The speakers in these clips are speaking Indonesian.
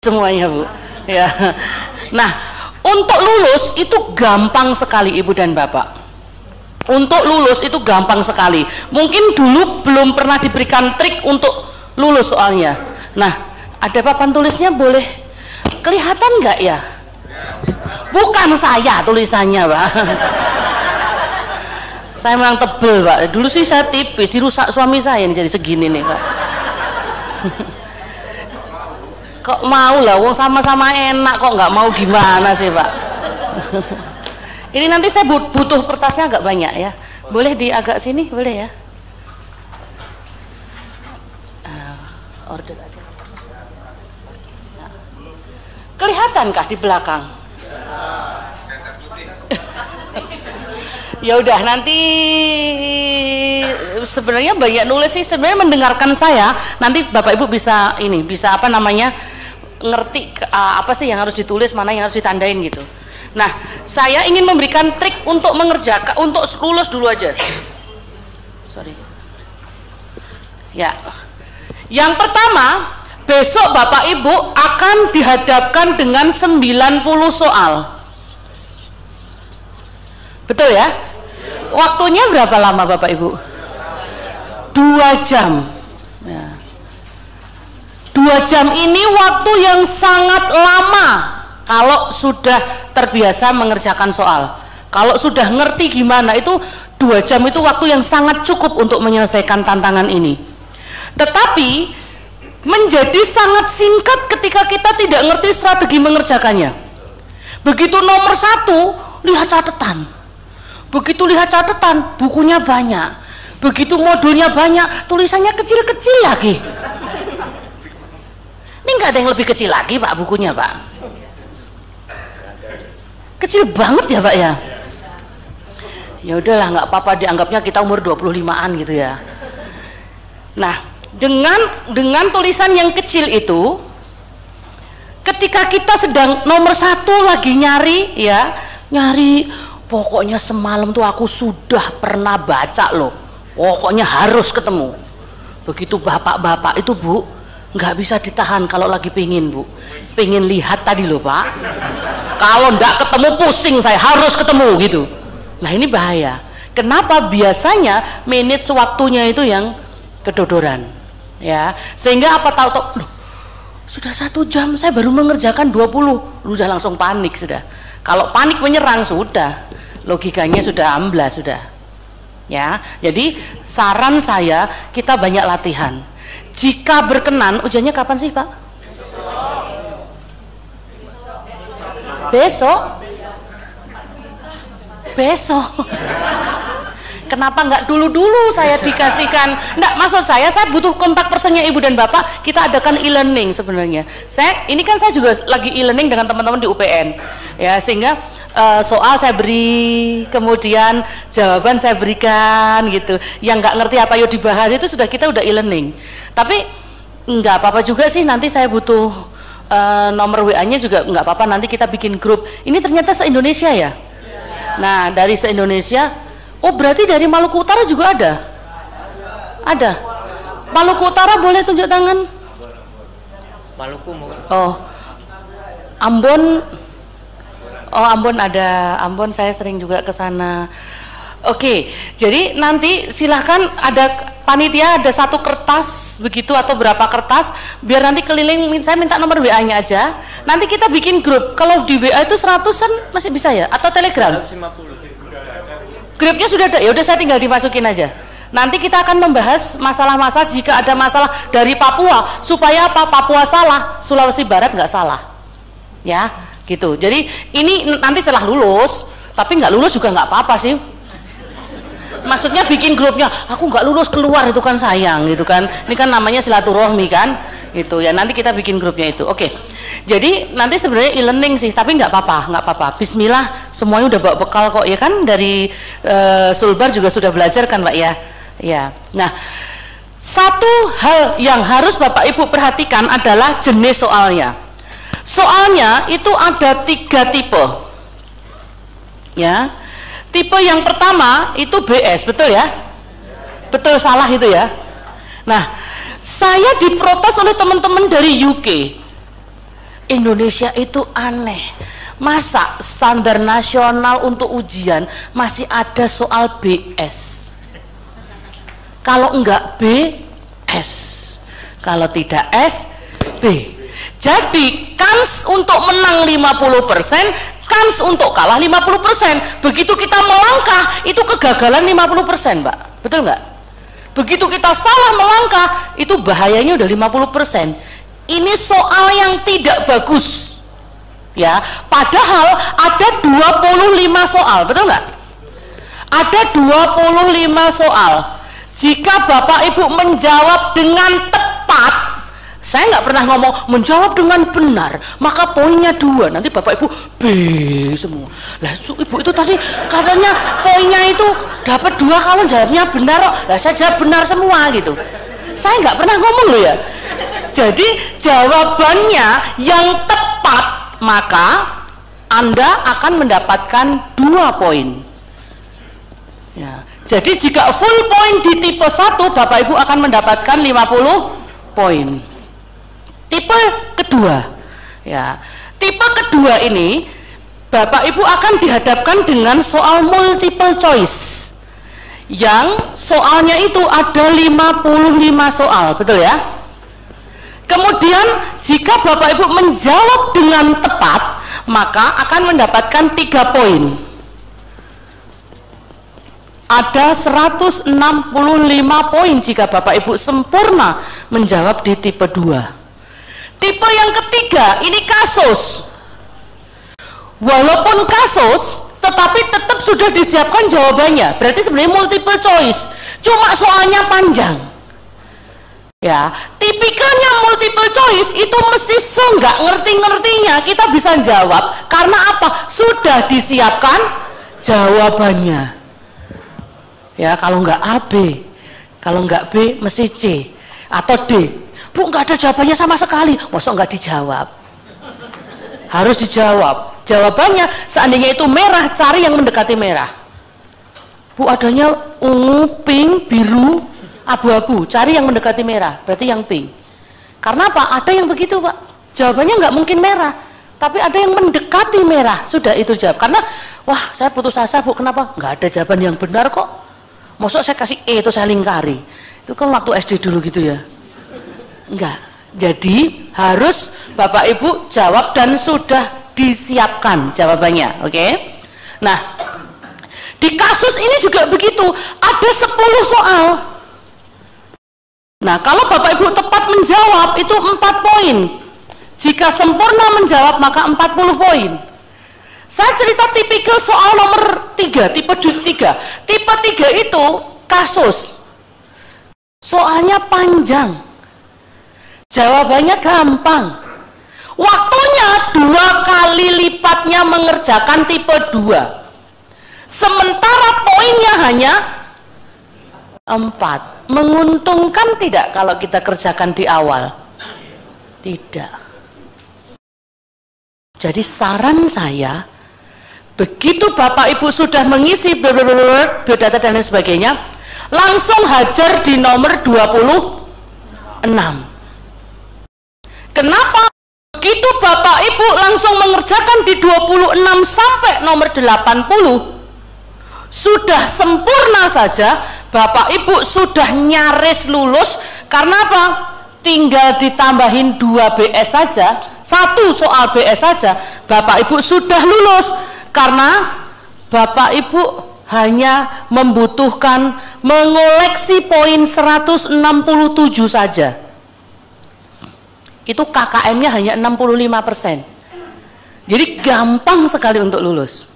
semuanya Bu ya. Nah, untuk lulus itu gampang sekali Ibu dan Bapak. Untuk lulus itu gampang sekali. Mungkin dulu belum pernah diberikan trik untuk lulus soalnya. Nah, ada papan tulisnya, boleh kelihatan nggak ya? Bukan saya tulisannya Pak. Saya memang tebel Pak. Dulu sih saya tipis, dirusak suami saya nih jadi segini nih Pak. Kok mau lah, wong sama-sama enak kok nggak mau, gimana sih Pak? Ini nanti saya butuh kertasnya agak banyak ya, boleh di agak sini, boleh ya? Order aja. Kelihatankah di belakang? Ya udah, nanti sebenarnya banyak nulis sih, sebenarnya mendengarkan saya nanti Bapak Ibu bisa ini, bisa apa namanya, ngerti apa sih yang harus ditulis, mana yang harus ditandain gitu. Nah, saya ingin memberikan trik untuk mengerjakan, untuk lulus dulu aja. Sorry. Ya. Yang pertama, besok Bapak Ibu akan dihadapkan dengan 90 soal. Betul ya? Waktunya berapa lama Bapak Ibu? 2 jam ya. 2 jam ini waktu yang sangat lama kalau sudah terbiasa mengerjakan soal. Kalau sudah ngerti gimana, itu 2 jam itu waktu yang sangat cukup untuk menyelesaikan tantangan ini. Tetapi menjadi sangat singkat ketika kita tidak ngerti strategi mengerjakannya. Begitu nomor 1, lihat catatan. Begitu lihat catatan, bukunya banyak. Begitu modulnya banyak, tulisannya kecil-kecil lagi. Ini nggak ada yang lebih kecil lagi Pak bukunya Pak. Kecil banget ya Pak ya. Ya udahlah, nggak apa-apa, dianggapnya kita umur 25-an gitu ya. Nah, dengan tulisan yang kecil itu, ketika kita sedang nomor 1 lagi nyari ya, pokoknya semalam tuh aku sudah pernah baca loh, pokoknya harus ketemu. Begitu bapak-bapak itu Bu, nggak bisa ditahan kalau lagi pingin Bu, pingin lihat tadi loh Pak, kalau nggak ketemu pusing saya, harus ketemu gitu. Nah ini bahaya. Kenapa? Biasanya menit sewaktunya itu yang kedodoran ya, sehingga apa tahu loh, sudah 1 jam saya baru mengerjakan 20, udah langsung panik sudah. Kalau panik menyerang sudah, logikanya sudah amblas sudah ya. Jadi saran saya, kita banyak latihan. Jika berkenan, ujiannya kapan sih Pak? Besok. Kenapa nggak dulu saya dikasihkan? Nggak, maksud saya butuh kontak personnya Ibu dan Bapak. Kita adakan e-learning sebenarnya. Ini kan saya juga lagi e-learning dengan teman-teman di UPN ya, sehingga soal saya beri, kemudian jawaban saya berikan gitu. Yang nggak ngerti apa yuk dibahas, itu kita udah e-learning. Tapi nggak apa-apa juga sih, nanti saya butuh nomor WA-nya juga nggak apa-apa, nanti kita bikin grup. Ini ternyata se-Indonesia ya. Nah, dari se-Indonesia, oh berarti dari Maluku Utara juga ada? Ada. Maluku Utara boleh tunjuk tangan? Maluku. Oh, Ambon. Oh, Ambon ada. Ambon saya sering juga ke sana. Oke, jadi nanti silahkan, ada panitia, ada 1 kertas begitu atau berapa kertas, biar nanti keliling. Saya minta nomor WA-nya aja. Nanti kita bikin grup. Kalau di WA itu 100-an masih bisa ya? Atau Telegram? 150. Grupnya sudah ada. Ya udah, saya tinggal dimasukin aja. Nanti kita akan membahas masalah-masalah, jika ada masalah dari Papua, supaya apa? Papua salah, Sulawesi Barat nggak salah. Ya, gitu. Jadi ini nanti setelah lulus, tapi nggak lulus juga nggak apa-apa sih. Maksudnya bikin grupnya, aku nggak lulus keluar itu kan sayang gitu kan. Ini kan namanya silaturahmi kan, gitu ya. Nanti kita bikin grupnya itu. Oke. Jadi nanti sebenarnya e-learning sih, tapi nggak apa-apa. Bismillah, semuanya udah bawa bekal kok ya kan, dari Sulbar juga sudah belajar kan Pak ya. Ya. Nah, satu hal yang harus Bapak Ibu perhatikan adalah jenis soalnya. Soalnya itu ada 3 tipe. Ya. Tipe yang pertama itu BS, betul ya? Betul salah itu ya? Nah, saya diprotes oleh teman-teman dari UK. Indonesia itu aneh. Masa standar nasional untuk ujian masih ada soal BS? Kalau enggak B, S. Kalau tidak S, B. Jadi kans untuk menang 50%, kans untuk kalah 50%. Begitu kita melangkah, itu kegagalan 50%, Mbak. Betul nggak? Begitu kita salah melangkah, itu bahayanya udah 50%. Ini soal yang tidak bagus. Ya, padahal ada 25 soal, betul nggak? Ada 25 soal. Jika Bapak Ibu menjawab dengan tepat, saya nggak pernah ngomong menjawab dengan benar, maka poinnya 2, nanti Bapak Ibu B semua. Lah Ibu itu tadi katanya poinnya itu dapat 2 kalau jawabnya benar. Lah saya jawab benar semua gitu. Saya nggak pernah ngomong loh ya. Jadi jawabannya yang tepat, maka Anda akan mendapatkan 2 poin. Ya. Jadi jika full poin di tipe 1, Bapak Ibu akan mendapatkan 50 poin. Tipe kedua, ya, tipe kedua ini Bapak Ibu akan dihadapkan dengan soal multiple choice, yang soalnya itu ada 55 soal, betul ya? Kemudian jika Bapak Ibu menjawab dengan tepat, maka akan mendapatkan 3 poin. Ada 165 poin jika Bapak Ibu sempurna menjawab di tipe 2. Tipe yang ketiga, ini kasus. Walaupun kasus, tetapi tetap sudah disiapkan jawabannya. Berarti sebenarnya multiple choice, cuma soalnya panjang. Ya, tipikalnya multiple choice itu mesti seenggak ngerti-ngertinya kita bisa jawab. Karena apa? Sudah disiapkan jawabannya. Ya, kalau nggak A, B. Kalau nggak B, mesti C atau D. Bu, nggak ada jawabannya sama sekali. Masa nggak dijawab? Harus dijawab. Jawabannya seandainya itu merah, cari yang mendekati merah. Bu, adanya ungu, pink, biru, abu-abu, cari yang mendekati merah, berarti yang pink. Karena apa? Ada yang begitu, Pak. Jawabannya nggak mungkin merah, tapi ada yang mendekati merah, sudah itu jawab. Karena, wah, saya putus asa, Bu, kenapa? Nggak ada jawaban yang benar kok. Maksud saya kasih E itu saya lingkari. Itu kan waktu SD dulu gitu ya. Enggak. Jadi harus Bapak Ibu jawab dan sudah disiapkan jawabannya, oke? Nah, di kasus ini juga begitu, ada 10 soal. Nah, kalau Bapak Ibu tepat menjawab itu 4 poin. Jika sempurna menjawab maka 40 poin. Saya cerita tipikal soal nomor 3, tipe 3. Tipe 3 itu kasus. Soalnya panjang. Jawabannya gampang. Waktunya 2 kali lipatnya mengerjakan tipe 2. Sementara poinnya hanya 4. Menguntungkan tidak kalau kita kerjakan di awal? Tidak. Jadi saran saya, begitu Bapak Ibu sudah mengisi biodata dan lain sebagainya, langsung hajar di nomor 26. Kenapa? Begitu Bapak Ibu langsung mengerjakan di 26 sampai nomor 80, sudah sempurna saja, Bapak Ibu sudah nyaris lulus. Karena apa? Tinggal ditambahin 2 BS saja, 1 soal BS saja, Bapak Ibu sudah lulus. Karena Bapak Ibu hanya membutuhkan mengoleksi poin 167 saja. Itu KKM-nya hanya 65%. Jadi gampang sekali untuk lulus.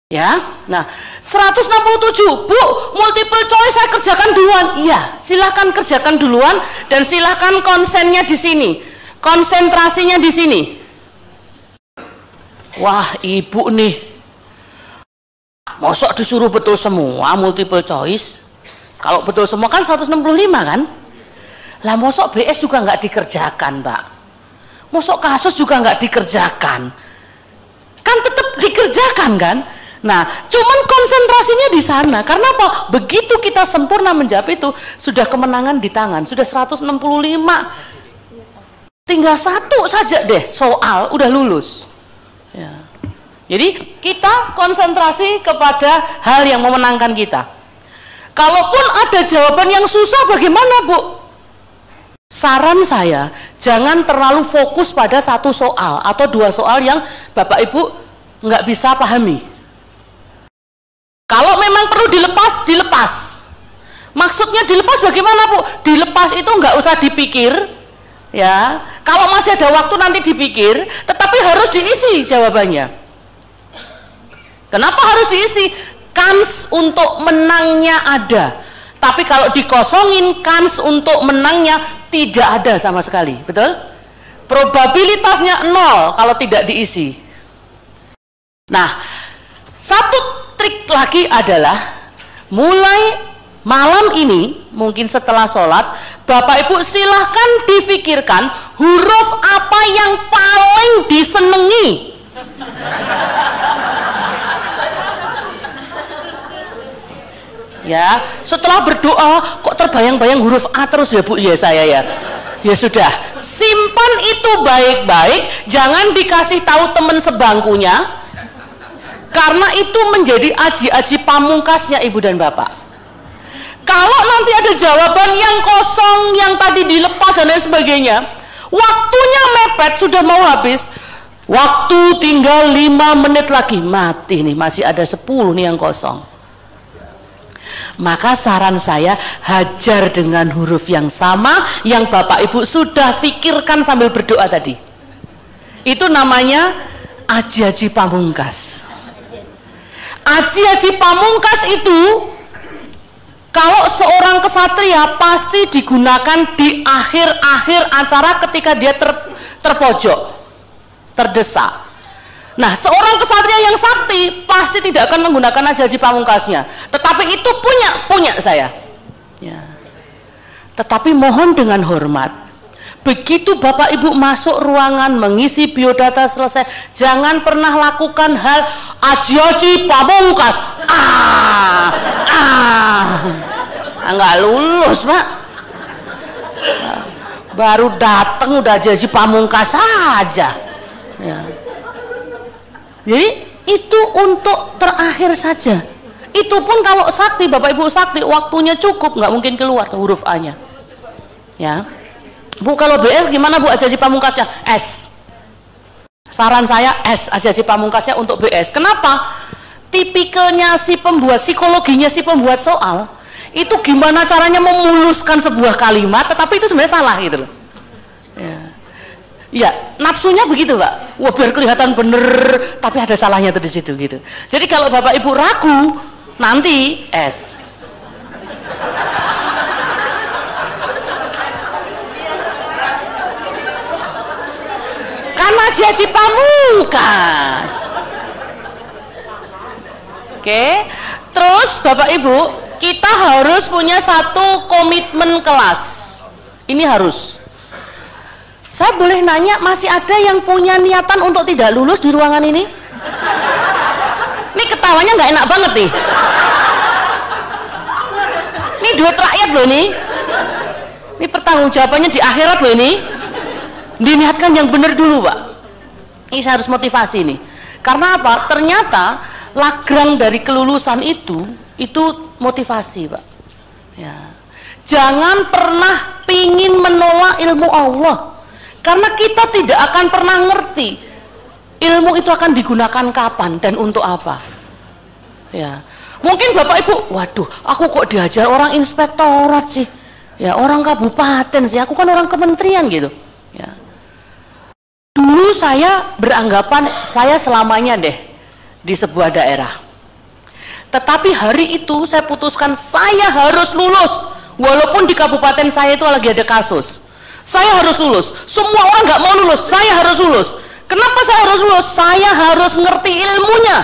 Ya, nah 167, Bu, multiple choice saya kerjakan duluan. Iya, silahkan kerjakan duluan dan silahkan konsennya di sini, konsentrasinya di sini. Wah, Ibu nih, mosok disuruh betul semua multiple choice? Kalau betul semua kan 165 kan? Lah mosok BS juga nggak dikerjakan, Mbak. Mosok kasus juga nggak dikerjakan. Kan tetap dikerjakan kan? Nah, cuman konsentrasinya di sana. Karena apa? Begitu kita sempurna menjawab itu, sudah kemenangan di tangan, sudah 165. tinggal satu saja deh soal udah lulus ya. Jadi kita konsentrasi kepada hal yang memenangkan kita. Kalaupun ada jawaban yang susah, bagaimana Bu? Saran saya, jangan terlalu fokus pada satu soal atau dua soal yang Bapak Ibu nggak bisa pahami. Kalau memang perlu dilepas, dilepas. Maksudnya dilepas bagaimana Bu? Dilepas itu nggak usah dipikir, ya. Kalau masih ada waktu nanti dipikir, tetapi harus diisi jawabannya. Kenapa harus diisi? Kans untuk menangnya ada. Tapi kalau dikosongin, kans untuk menangnya tidak ada sama sekali. Betul? Probabilitasnya 0 kalau tidak diisi. Nah, satu trik lagi adalah mulai malam ini, mungkin setelah sholat, Bapak Ibu silahkan difikirkan huruf apa yang paling disenangi. Ya, setelah berdoa kok terbayang-bayang huruf A terus ya Bu ya saya ya. Ya sudah, simpan itu baik-baik, jangan dikasih tahu teman sebangkunya, karena itu menjadi aji-aji pamungkasnya Ibu dan Bapak. Kalau nanti ada jawaban yang kosong, yang tadi dilepas dan lain sebagainya, waktunya mepet, sudah mau habis, waktu tinggal 5 menit lagi, mati nih, masih ada 10 nih yang kosong. Maka saran saya, hajar dengan huruf yang sama yang Bapak Ibu sudah pikirkan sambil berdoa tadi. Itu namanya aji-aji pamungkas. Aji-aji pamungkas itu kalau seorang kesatria pasti digunakan di akhir-akhir acara ketika dia terpojok, terdesak. Nah, seorang kesatria yang sakti pasti tidak akan menggunakan aji-aji pamungkasnya. Tetapi itu punya saya. Ya. Tetapi mohon dengan hormat, begitu Bapak Ibu masuk ruangan mengisi biodata selesai, jangan pernah lakukan hal aji-aji pamungkas. Nggak lulus, Pak. Baru datang udah aji-aji pamungkas saja. Ya. Jadi itu untuk terakhir saja. Itu pun kalau sakti, Bapak Ibu sakti, waktunya cukup, nggak mungkin keluar ke huruf A-nya. Ya, Bu, kalau BS gimana Bu aji-aji pamungkasnya? S. Saran saya S aji-aji pamungkasnya untuk BS. Kenapa? Tipikalnya si pembuat, psikologinya si pembuat soal itu gimana caranya memuluskan sebuah kalimat, tetapi itu sebenarnya salah gitu loh. Ya. Ya, nafsunya begitu Pak. Wah, biar kelihatan bener, tapi ada salahnya tuh di situ gitu. Jadi kalau Bapak Ibu ragu, nanti S. Karena aji-aji pamungkas. Oke. Terus Bapak Ibu, kita harus punya satu komitmen kelas. Ini harus. Saya boleh nanya, masih ada yang punya niatan untuk tidak lulus di ruangan ini? Ini ketawanya nggak enak banget nih. Ini duit rakyat loh ini. Ini pertanggungjawabannya di akhirat loh ini. Diniatkan yang benar dulu Pak. Ini saya harus motivasi nih. Karena apa? Ternyata lagrang dari kelulusan itu motivasi Pak. Ya. Jangan pernah pingin menolak ilmu Allah. Karena kita tidak akan pernah ngerti ilmu itu akan digunakan kapan dan untuk apa. Ya, mungkin Bapak Ibu, waduh, aku kok diajar orang inspektorat sih, ya orang kabupaten sih, aku kan orang kementerian gitu. Ya. Dulu saya beranggapan saya selamanya deh di sebuah daerah. Tetapi hari itu saya putuskan saya harus lulus, walaupun di kabupaten saya itu lagi ada kasus. Saya harus lulus. Semua orang nggak mau lulus, saya harus lulus. Kenapa saya harus lulus? Saya harus ngerti ilmunya.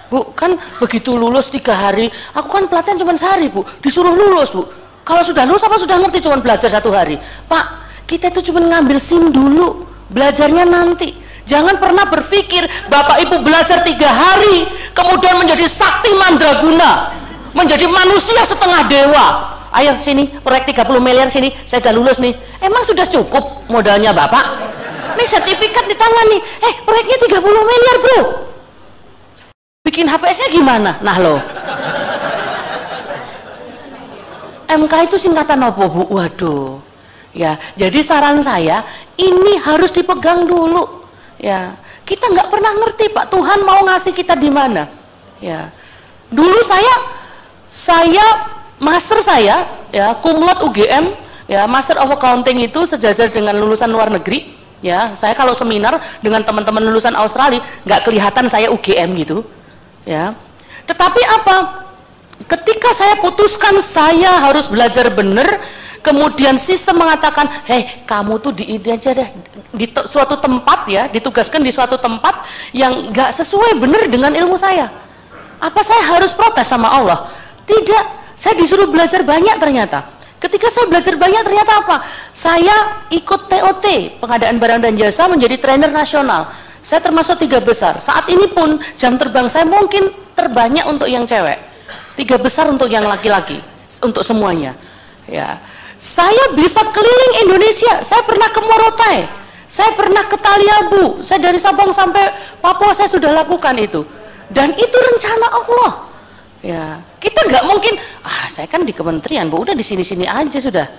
Bu, kan begitu lulus 3 hari, aku kan pelatihan cuma sehari Bu, disuruh lulus Bu. Kalau sudah lulus apa sudah ngerti cuma belajar 1 hari? Pak, kita itu cuma ngambil SIM dulu, belajarnya nanti. Jangan pernah berpikir Bapak Ibu belajar 3 hari, kemudian menjadi sakti mandraguna, menjadi manusia setengah dewa. ayo sini proyek 30 miliar sini, saya udah lulus nih. Emang sudah cukup modalnya Bapak? Nih sertifikat di tangan nih, proyeknya 30 miliar bro, bikin HPS-nya gimana? Nah lo, MK itu singkatan apa Bu? Waduh ya, jadi saran saya ini harus dipegang dulu ya. Kita nggak pernah ngerti Pak Tuhan mau ngasih kita di mana ya. Dulu saya master saya ya, cum laude UGM ya, Master of Accounting itu sejajar dengan lulusan luar negeri ya. Saya kalau seminar dengan teman-teman lulusan Australia nggak kelihatan saya UGM gitu ya. Tetapi apa? Ketika saya putuskan saya harus belajar benar, kemudian sistem mengatakan, kamu tuh di aja deh di suatu tempat ya, ditugaskan di suatu tempat yang nggak sesuai benar dengan ilmu saya. Apa saya harus protes sama Allah? Tidak, saya disuruh belajar banyak ternyata. Ketika saya belajar banyak ternyata apa? Saya ikut TOT, pengadaan barang dan jasa, menjadi trainer nasional. Saya termasuk 3 besar. Saat ini pun jam terbang saya mungkin terbanyak untuk yang cewek, 3 besar untuk yang laki-laki, untuk semuanya. Ya, saya bisa keliling Indonesia. Saya pernah ke Morotai, saya pernah ke Taliabu, saya dari Sabang sampai Papua saya sudah lakukan itu. Dan itu rencana Allah. Ya, kita nggak mungkin, saya kan di kementerian, Bu, udah di sini-sini aja sudah.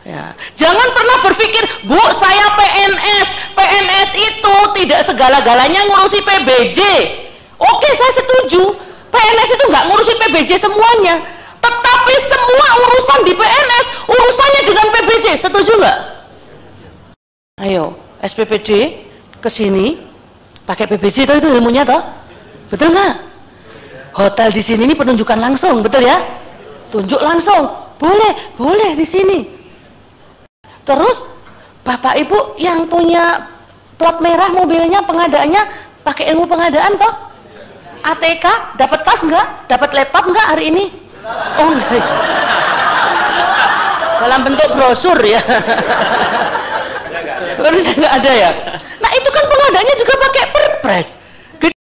Ya, jangan pernah berpikir, Bu, saya PNS itu tidak segala-galanya ngurusi PBJ. Oke, saya setuju. PNS itu nggak ngurusi PBJ semuanya, tetapi semua urusan di PNS urusannya dengan PBJ. Setuju nggak? Ayo, SPPD kesini pakai PBJ itu ilmunya toh, betul nggak? Hotel di sini ini penunjukan langsung, betul ya? Tunjuk langsung, boleh di sini. Terus Bapak Ibu yang punya plat merah mobilnya, pengadaannya pakai ilmu pengadaan toh? ATK dapat tas nggak? Dapat laptop nggak hari ini? Oh enggak. Dalam bentuk brosur ya. Harusnya nggak ada ya. Nah itu kan pengadaannya juga pakai perpres.